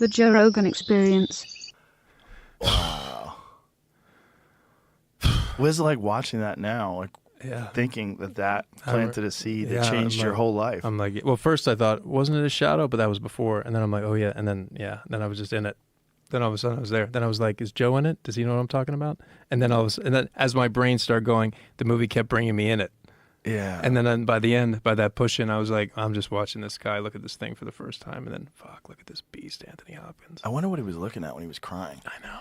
The Joe Rogan Experience. Wow. What is it like watching that now? Like, Yeah. thinking that planted a seed that Yeah, changed I'm your like- whole life. I'm like, well, first I thought, wasn't it a shadow? But that was before. And then I'm like, oh yeah. And then, then I was just in it. Then all of a sudden I was there. Then I was like, is Joe in it? Does he know what I'm talking about? And then and then as my brain started going, the movie kept bringing me in it. Yeah. And then by the end, by that push in, I was like, I'm just watching this guy look at this thing for the first time. And then, fuck, look at this beast, Anthony Hopkins. I wonder what he was looking at when he was crying. I know.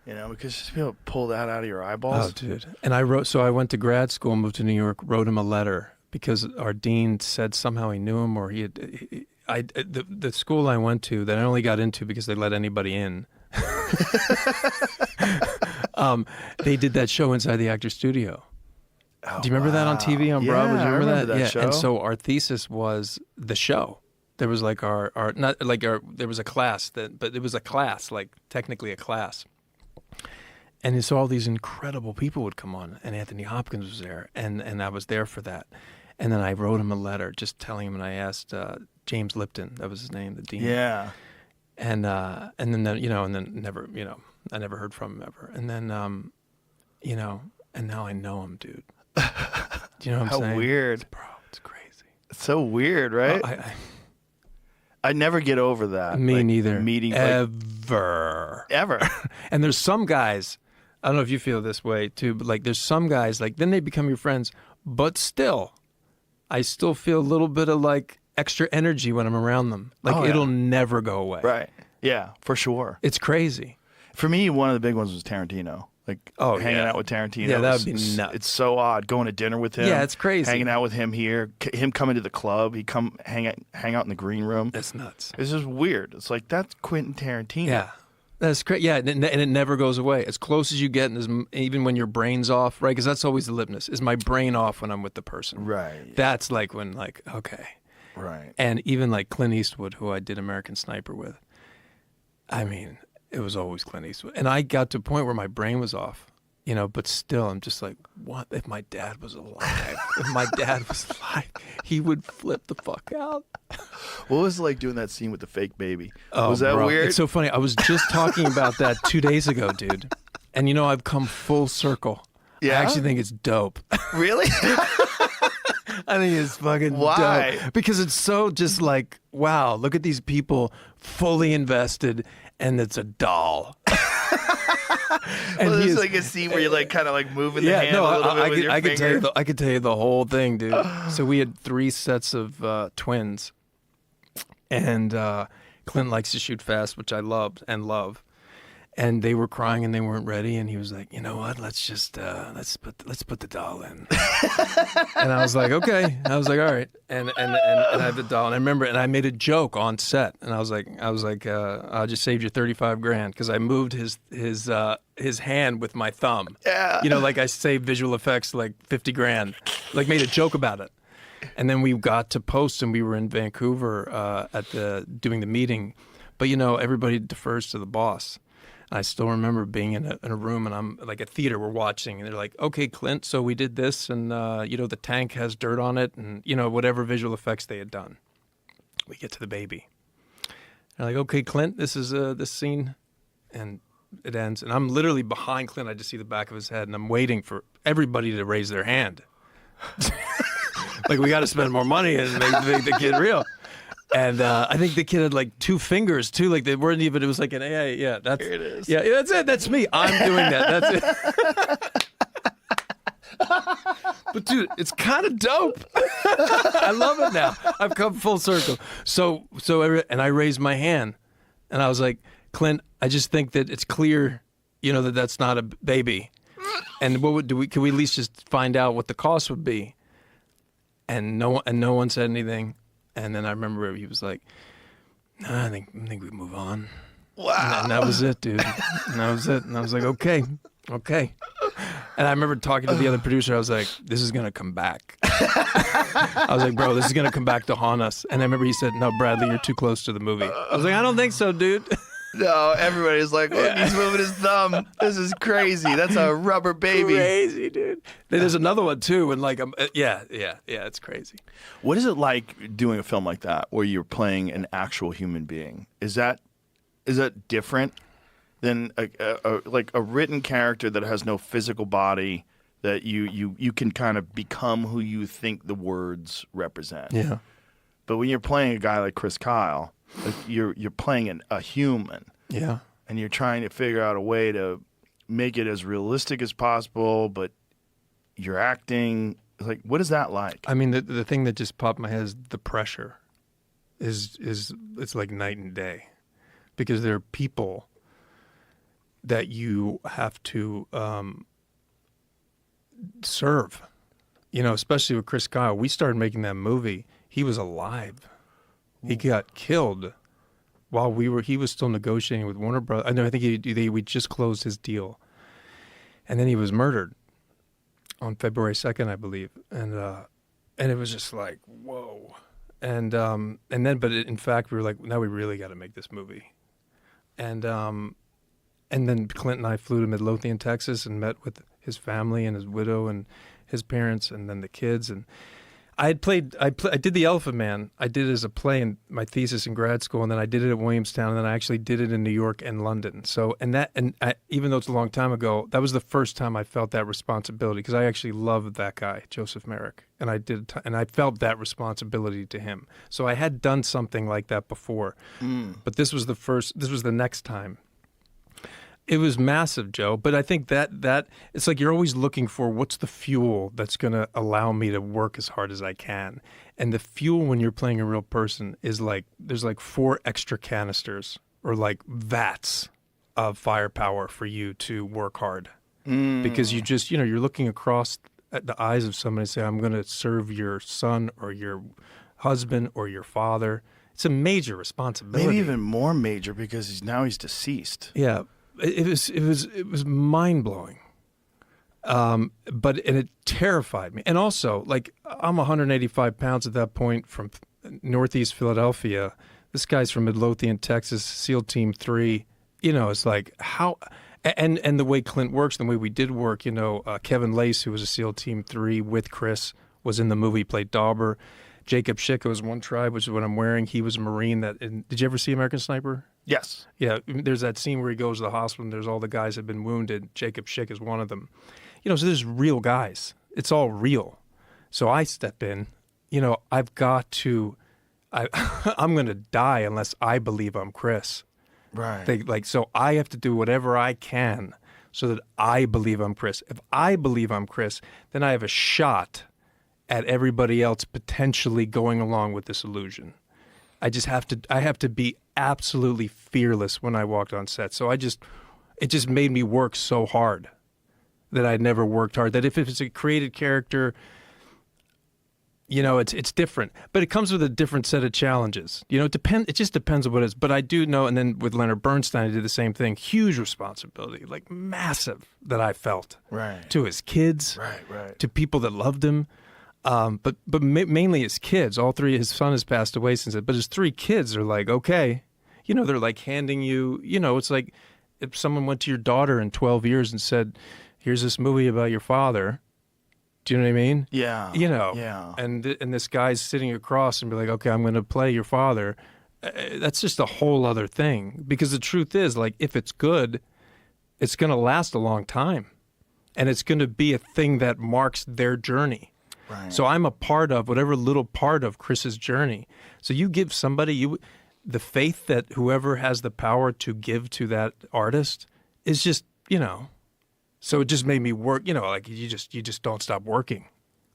You know, because just to be able to pull that out of your eyeballs. Oh, dude. And I went to grad school, moved to New York, wrote him a letter because our dean said somehow he knew him or the school I went to that I only got into because they let anybody in. They did that show inside the actor's studio. Oh, Do you remember that on TV on yeah, Bravo? Do you I remember that yeah. show. And so our thesis was the show. There was like there was a class but it was a class, like technically a class. And so all these incredible people would come on, and Anthony Hopkins was there, and I was there for that. And then I wrote him a letter just telling him, and I asked James Lipton, that was his name, the dean. Yeah. And then never, I never heard from him ever. And then, and now I know him, dude. Do you know what I'm saying? How weird. Bro, it's crazy. It's so weird, right? I never get over that. Me like, neither. Meeting ever. Ever. And there's some guys, I don't know if you feel this way too, but like there's some guys, like then they become your friends, but still, I still feel a little bit of like extra energy when I'm around them. Like it'll never go away. Right. Yeah, for sure. It's crazy. For me, one of the big ones was Tarantino. Like hanging out with Tarantino. Yeah, that would be nuts. It's so odd going to dinner with him. Yeah, it's crazy. Hanging out with him here, him coming to the club. He come hang out in the green room. That's nuts. It's just weird. It's like that's Quentin Tarantino. Yeah, that's great. Yeah, and it never goes away. As close as you get, and even when your brain's off, right? Because that's always the litmus. Is my brain off when I'm with the person? Right. That's like when, like, okay. Right. And even like Clint Eastwood, who I did American Sniper with. I mean, it was always Clint Eastwood, and I got to a point where my brain was off. But still, I'm just like, what if my dad was alive? If my dad was alive, he would flip the fuck out. What was it like doing that scene with the fake baby? Oh, was that bro, weird? It's so funny. I was just talking about that 2 days ago, dude. And I've come full circle. Yeah? I actually think it's dope. Really? I think it's fucking Why? dope. Because it's so just like, wow, look at these people fully invested, and it's a doll. And well, there's like a scene where you're like kind of like moving the hand a little bit with your finger. I could tell you the whole thing, dude. So we had 3 sets of twins, and Clint likes to shoot fast, which I loved and love. And they were crying and they weren't ready, and he was like, "You know what? Let's just let's put the doll in." And I was like, "Okay." I was like, "All right." And I had the doll, and I remember, and I made a joke on set, and I was like, "I just saved you $35,000 because I moved his hand with my thumb." Yeah. Like I saved visual effects like $50,000, like made a joke about it. And then we got to post, and we were in Vancouver doing the meeting, but everybody defers to the boss. I still remember being in a room, and I'm like a theater we're watching, and they're like, "Okay, Clint, so we did this, and the tank has dirt on it, and whatever visual effects they had done." We get to the baby. They're like, "Okay, Clint, this is this scene," and it ends, and I'm literally behind Clint. I just see the back of his head, and I'm waiting for everybody to raise their hand. Like, we got to spend more money and make the kid real. And I think the kid had like 2 fingers too. Like they weren't even. It was like an AA. Yeah, that's Here it is. Yeah, that's it. That's me. I'm doing that. That's it. But dude, it's kind of dope. I love it now. I've come full circle. And I raised my hand, and I was like, "Clint, I just think that it's clear, that that's not a baby. And could we at least just find out what the cost would be?" And no one said anything. And then I remember he was like, "Nah, I think we move on." Wow. And that was it, dude. And that was it. And I was like, okay. And I remember talking to the other producer. I was like, "This is going to come back." I was like, "Bro, this is going to come back to haunt us." And I remember he said, "No, Bradley, you're too close to the movie." I was like, "I don't think so, dude." No, everybody's like, "Look, he's moving his thumb. This is crazy. That's a rubber baby." Crazy, dude. Then there's another one too, and like, yeah, it's crazy. What is it like doing a film like that where you're playing an actual human being? Is that Is that different than like a written character that has no physical body that you can kind of become who you think the words represent? Yeah. But when you're playing a guy like Chris Kyle, you're playing a human. Yeah. And you're trying to figure out a way to make it as realistic as possible, but you're acting like, what is that like? I mean, the thing that just popped in my head is the pressure is it's like night and day, because there are people that you have to serve, especially with Chris Kyle. We started making that movie. He was alive. He got killed while he was still negotiating with Warner Bros. I think we just closed his deal. And then he was murdered on February 2nd, I believe. And it was just like, whoa. And then, but in fact, we were like, now we really got to make this movie. And then Clint and I flew to Midlothian, Texas, and met with his family and his widow and his parents, and then the kids. And I did The Elephant Man. I did it as a play in my thesis in grad school, and then I did it at Williamstown, and then I actually did it in New York and London. So, even though it's a long time ago, that was the first time I felt that responsibility, because I actually loved that guy, Joseph Merrick, and I felt that responsibility to him. So I had done something like that before, but this was the next time. It was massive, Joe. But I think that it's like you're always looking for what's the fuel that's going to allow me to work as hard as I can. And the fuel when you're playing a real person is like there's like 4 extra canisters or like vats of firepower for you to work hard. Because you just, you're looking across at the eyes of somebody and say, I'm going to serve your son or your husband or your father. It's a major responsibility. Maybe even more major because he's deceased. Yeah. It was mind blowing, but it terrified me. And also, like, I'm 185 pounds at that point from Northeast Philadelphia. This guy's from Midlothian, Texas, SEAL Team 3. It's like how, and the way Clint works, the way we did work. Kevin Lace, who was a SEAL Team 3 with Chris, was in the movie, played Dauber. Jacob Schicka was One Tribe, which is what I'm wearing. He was a Marine. Did you ever see American Sniper? Yes. Yeah, there's that scene where he goes to the hospital and there's all the guys that have been wounded. Jacob Schick is one of them. So there's real guys. It's all real. So I step in, I've got to, I'm going to die unless I believe I'm Chris. Right. So I have to do whatever I can so that I believe I'm Chris. If I believe I'm Chris, then I have a shot at everybody else potentially going along with this illusion. I have to be absolutely fearless when I walked on set. So it just made me work so hard that I'd never worked hard. That if it's a created character, it's different. But it comes with a different set of challenges. It just depends on what it is. But I do know, and then with Leonard Bernstein, I did the same thing. Huge responsibility, like massive, that I felt. Right. To his kids. Right. To people that loved him. But mainly his kids. All 3. His son has passed away since it. But his 3 kids are like, okay, they're like handing you. It's like if someone went to your daughter in 12 years and said, "Here's this movie about your father." Do you know what I mean? Yeah. Yeah. And this guy's sitting across and be like, "Okay, I'm going to play your father." That's just a whole other thing. Because the truth is, like, if it's good, it's going to last a long time, and it's going to be a thing that marks their journey. Right. So I'm a part of whatever little part of Chris's journey. So you give somebody the faith that whoever has the power to give to that artist is just, So it just made me work, like you just don't stop working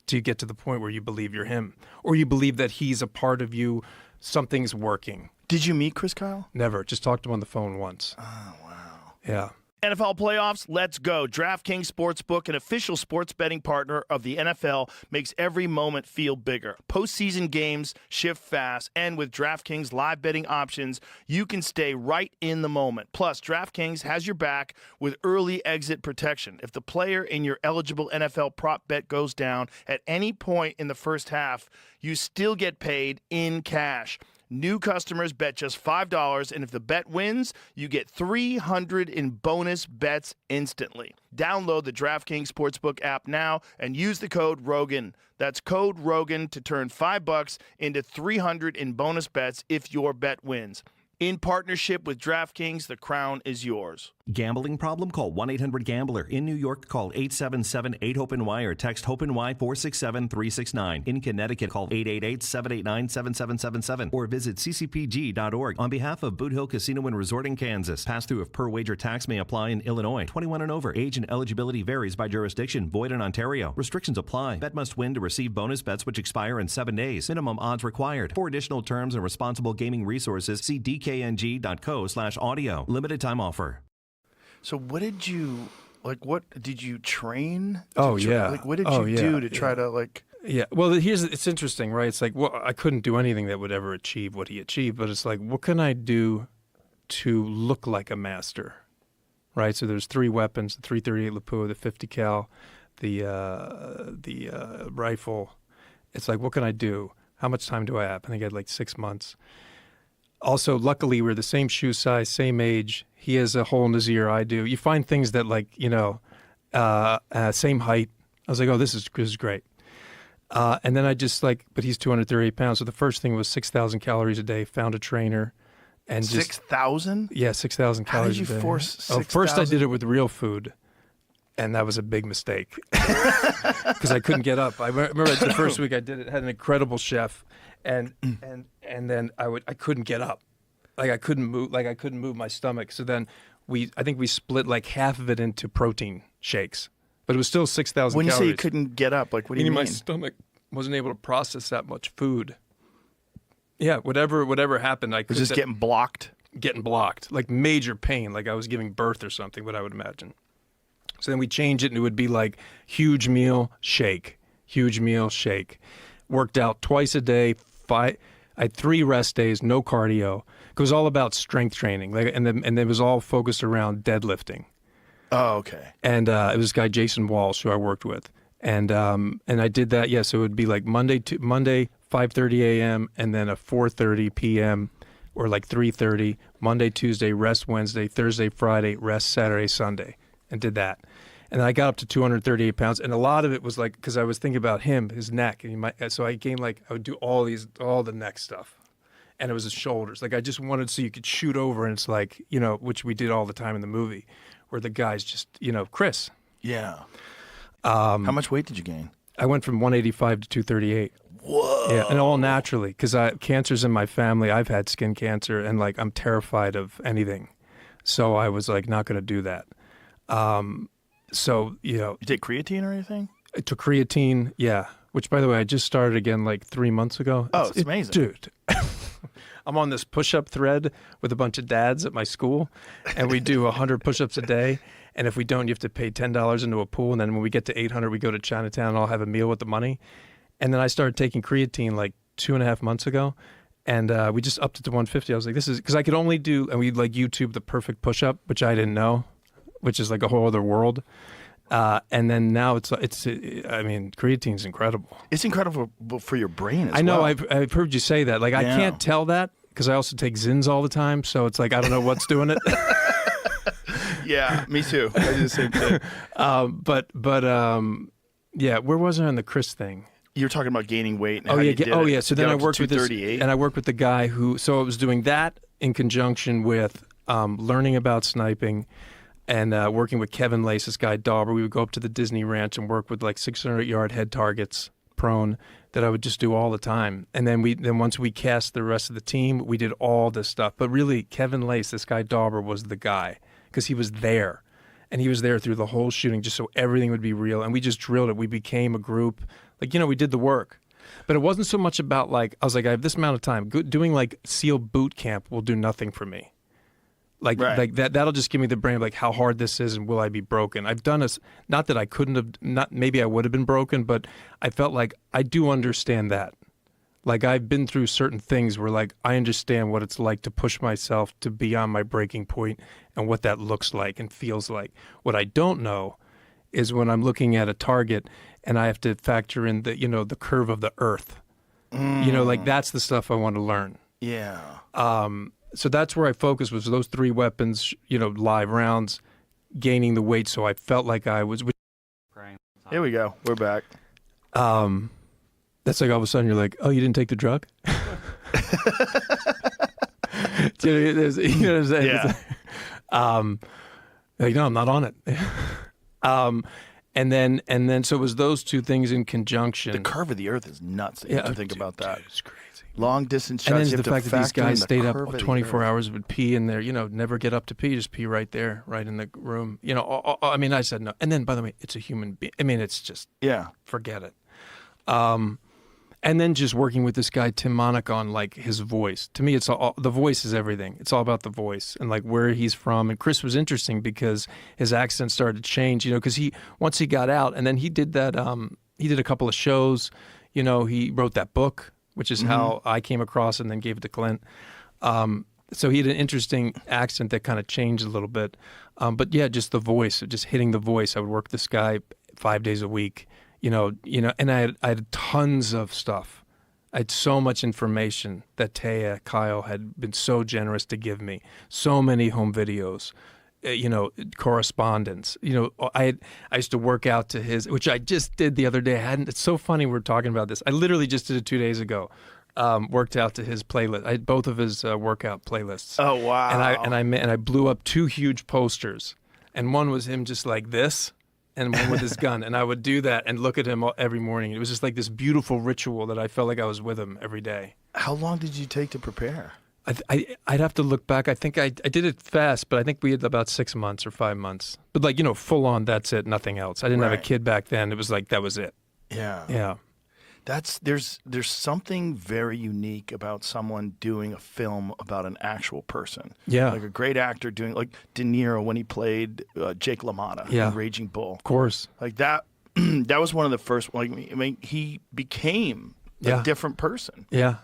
till you get to the point where you believe you're him, or you believe that he's a part of you. Something's working. Did you meet Chris Kyle? Never. Just talked to him on the phone once. Oh, wow. Yeah. NFL playoffs, let's go. DraftKings Sportsbook, an official sports betting partner of the NFL, makes every moment feel bigger. Postseason games shift fast, and with DraftKings live betting options, you can stay right in the moment. Plus, DraftKings has your back with early exit protection. If the player in your eligible NFL prop bet goes down at any point in the first half, you still get paid in cash. New customers bet just $5, and if the bet wins, you get $300 in bonus bets instantly. Download the DraftKings Sportsbook app now and use the code ROGAN. That's code ROGAN to turn $5 into $300 in bonus bets if your bet wins. In partnership with DraftKings, the crown is yours. Gambling problem? Call 1-800-GAMBLER. In New York, call 877-8-HOPE-NY or text HOPE-NY 467-369. In Connecticut, call 888-789-7777 or visit ccpg.org. On behalf of Boot Hill Casino and Resort in Kansas, pass-through of per-wager tax may apply in Illinois. 21 and over. Age and eligibility varies by jurisdiction. Void in Ontario. Restrictions apply. Bet must win to receive bonus bets which expire in 7 days. Minimum odds required. For additional terms and responsible gaming resources, see dkng.co/audio. Limited time offer. So what did you train? Oh, yeah. Like, what did you do to try to, like... Yeah, well, it's interesting, right? It's like, well, I couldn't do anything that would ever achieve what he achieved, but it's like, what can I do to look like a master, right? So there's 3 weapons, the .338 Lapua, the 50 cal, the rifle. It's like, what can I do? How much time do I have? I think I had like 6 months. Also, luckily, we're the same shoe size, same age. He has a hole in his ear, I do. You find things that, like, same height. I was like, oh, this is great. And then I just, like, but he's 238 pounds. So the first thing was 6,000 calories a day, found a trainer. And 6,000? Yeah, 6,000 calories a day. How did you force 6,000? First I did it with real food. And that was a big mistake because I couldn't get up. I remember the first week I did it, had an incredible chef, and then I couldn't get up, I couldn't move my stomach. So then I think we split like half of it into protein shakes, but it was still 6,000 When calories. you say you couldn't get up, like, what do you mean? My stomach wasn't able to process that much food. Yeah, whatever happened, I was just getting blocked, like major pain, like I was giving birth or something. What I would imagine. So then we changed it, and it would be like huge meal, shake, huge meal, shake. Worked out twice a day. I had 3 rest days, no cardio. It was all about strength training, and it was all focused around deadlifting. Oh, okay. And it was this guy Jason Walsh who I worked with, and I did that. Yeah, so it would be like Monday 5:30 a.m. and then a 4:30 p.m. or like 3:30. Monday, Tuesday, rest Wednesday, Thursday, Friday, rest Saturday, Sunday. And did that. And I got up to 238 pounds. And a lot of it was like, because I was thinking about him, his neck. And so I gained I would do all the neck stuff. And it was his shoulders. Like I just wanted so you could shoot over. And it's like, which we did all the time in the movie, where the guy's just, Chris. Yeah. How much weight did you gain? I went from 185 to 238. Whoa. Yeah, and all naturally, because cancer's in my family. I've had skin cancer, and like I'm terrified of anything. So I was like not going to do that. So, You take creatine or anything? I took creatine, yeah. Which, by the way, I just started again like 3 months ago. Oh, it's amazing. Dude, I'm on this push-up thread with a bunch of dads at my school, and we do 100 push-ups a day. And if we don't, you have to pay $10 into a pool. And then when we get to 800, we go to Chinatown, and I'll have a meal with the money. And then I started taking creatine like 2.5 months ago. And we just upped it to 150. I was like, this is, because I could only do, and we like YouTube the perfect push-up, which I didn't know, which is like a whole other world. And then now it's I mean, creatine's incredible. It's incredible for your brain as well. I know, I've heard you say that. Like, I can't tell that because I also take Zins all the time. So it's like, I don't know what's doing it. Yeah, me too. I do the same thing. Yeah, where was I on the Chris thing? You were talking about gaining weight. And Yeah. So then I worked with this, 238. and I worked with the guy who. So I was doing that in conjunction with learning about sniping, and working with Kevin Lace, this guy Dauber. We would go up to the Disney Ranch and work with like 600-yard head targets, prone, that I would just do all the time. And then once we cast the rest of the team, we did all this stuff. But really, Kevin Lace, this guy Dauber, was the guy because he was there. And he was there through the whole shooting just so everything would be real. And we just drilled it. We became a group. Like, we did the work. But it wasn't so much about like, I was like, I have this amount of time. Doing like SEAL boot camp will do nothing for me. Like, right. like that'll just give me the brain of like how hard this is and will I be broken. I've done this, not that I couldn't have, not maybe I would have been broken, but I felt like I do understand that. Like I've been through certain things where like I understand what it's like to push myself to beyond my breaking point and what that looks like and feels like. What I don't know is when I'm looking at a target and I have to factor in the, the curve of the earth. Like that's the stuff I want to learn. Yeah. So that's where I focused, was those 3 weapons, live rounds, gaining the weight. So I felt like I was. Here we go. We're back. That's like all of a sudden you're like, oh, you didn't take the drug? There's, you know what I'm saying? Yeah. Like, no, I'm not on it. And then so it was those two things in conjunction. The curve of the Earth is nuts. You have to think about that. It's crazy. Long distance shots. And then you the have fact to that these factor in guys the stayed curve up of the 24 Earth. hours would pee in there, never get up to pee, just pee right there, right in the room. I mean, I said no. And then, by the way, it's a human being. I mean, it's just, Yeah. forget it. And then just working with this guy, Tim Monick, on like his voice. To me, it's all, the voice is everything. It's all about the voice and like where he's from. And Chris was interesting because his accent started to change, because once he got out and then he did that, he did a couple of shows, he wrote that book, which is how I came across and then gave it to Clint. So he had an interesting accent that kind of changed a little bit. But yeah, just the voice, just hitting the voice. I would work this guy 5 days a week. And I had tons of stuff. I had so much information that Kyle had been so generous to give me. So many home videos, correspondence. I used to work out to his, which I just did the other day. It's so funny we're talking about this. I literally just did it 2 days ago. Worked out to his playlist. I had both of his workout playlists. Oh wow! And I blew up 2 huge posters, and one was him just like this, and one with his gun. And I would do that and look at him every morning. It was just like this beautiful ritual that I felt like I was with him every day. How long did you take to prepare? I'd have to look back. I think I did it fast, but I think we had about 6 months or 5 months. But like, full on, that's it, nothing else. I didn't have a kid back then. It was like, that was it. Yeah. Yeah. There's something very unique about someone doing a film about an actual person. Yeah. Like a great actor doing, like De Niro when he played Jake LaMotta in Raging Bull. Of course. Like that, that was one of the first, he became a different person. Yeah.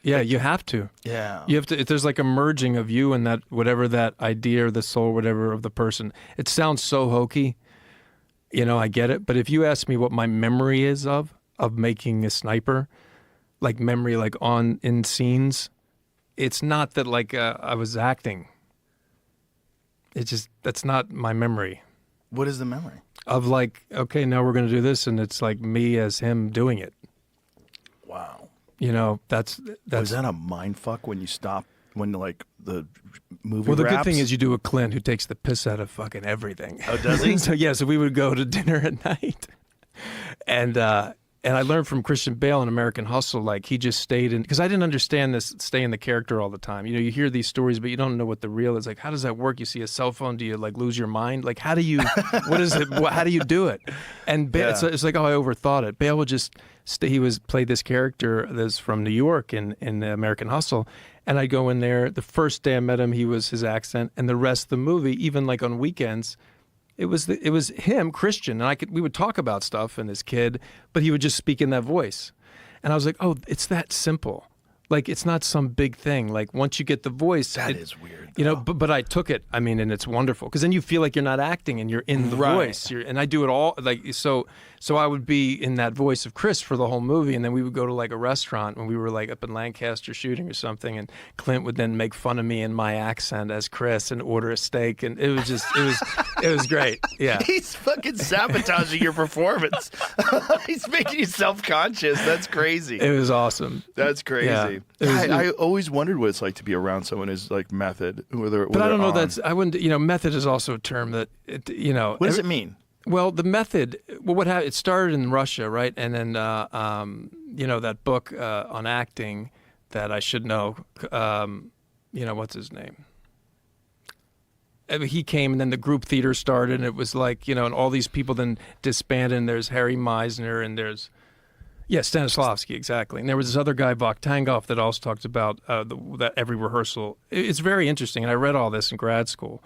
Yeah, you have to. Yeah. You have to. There's like a merging of you and that, whatever that idea or the soul, whatever of the person. It sounds so hokey. I get it. But if you ask me what my memory is of making a sniper, like memory, like in scenes, it's not that like I was acting. It's just, that's not my memory. What is the memory? Of like, okay, now we're going to do this, and it's like me as him doing it. Wow. That's. Was that a mind fuck when you stop, when like the movie Well, the wraps? good thing is you do a Clint who takes the piss out of fucking everything. Oh, does he? So we would go to dinner at night, and I learned from Christian Bale in American Hustle, like he just stayed in, because I didn't understand this, stay in the character all the time. You hear these stories, but you don't know what the real is. Like, how does that work? You see a cell phone, do you like lose your mind? Like, how do you, what is it? How do you do it? And Bale, it's like, oh, I overthought it. Bale would just stay, played this character that's from New York in American Hustle. And I'd go in there, the first day I met him, he was his accent, and the rest of the movie, even like on weekends, it was him, Christian, and we would talk about stuff and his kid, but he would just speak in that voice. And I was like, oh, it's that simple. Like, it's not some big thing. Like, once you get the voice, that is weird. But I took it. I mean, and it's wonderful because then you feel like you're not acting and you're in the voice. And I do it all like so. So I would be in that voice of Chris for the whole movie, and then we would go to like a restaurant when we were like up in Lancaster shooting or something, and Clint would then make fun of me in my accent as Chris and order a steak, and it was just it was great. Yeah, he's fucking sabotaging your performance. He's making you self-conscious. That's crazy. It was awesome. That's crazy. Yeah. I always wondered what it's like to be around someone who's like method. But I don't know. I wouldn't. Method is also a term that What does it mean? Well, the method. Well, what happened? It started in Russia, right? And then that book on acting that I should know. What's his name? He came, and then the group theater started, and it was like and all these people then disbanded. And there's Harry Meisner, and there's Stanislavski, exactly. And there was this other guy, Vakhtangov, that also talked about that every rehearsal. It's very interesting, and I read all this in grad school.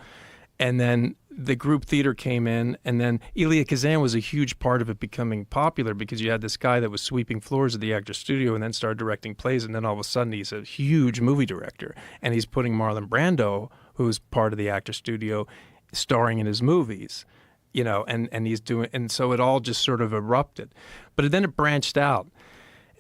And then the group theater came in, and then Elia Kazan was a huge part of it becoming popular because you had this guy that was sweeping floors at the Actors Studio and then started directing plays, and then all of a sudden he's a huge movie director, and he's putting Marlon Brando, who's part of the Actors Studio, starring in his movies, and he's doing, and so it all just sort of erupted. But then it branched out.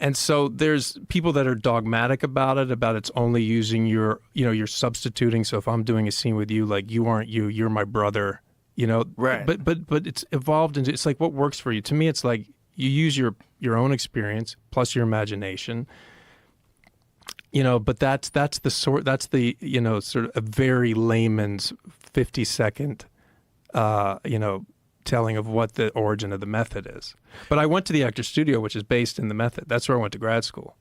And so there's people that are dogmatic about it's only using you're substituting. So if I'm doing a scene with you, like you aren't you, you're my brother, Right. But it's evolved into, it's like what works for you. To me, it's like you use your own experience plus your imagination. But that's the sort of a very layman's 50-second, telling of what the origin of the method is. But I went to the Actors Studio, which is based in the method. That's where I went to grad school.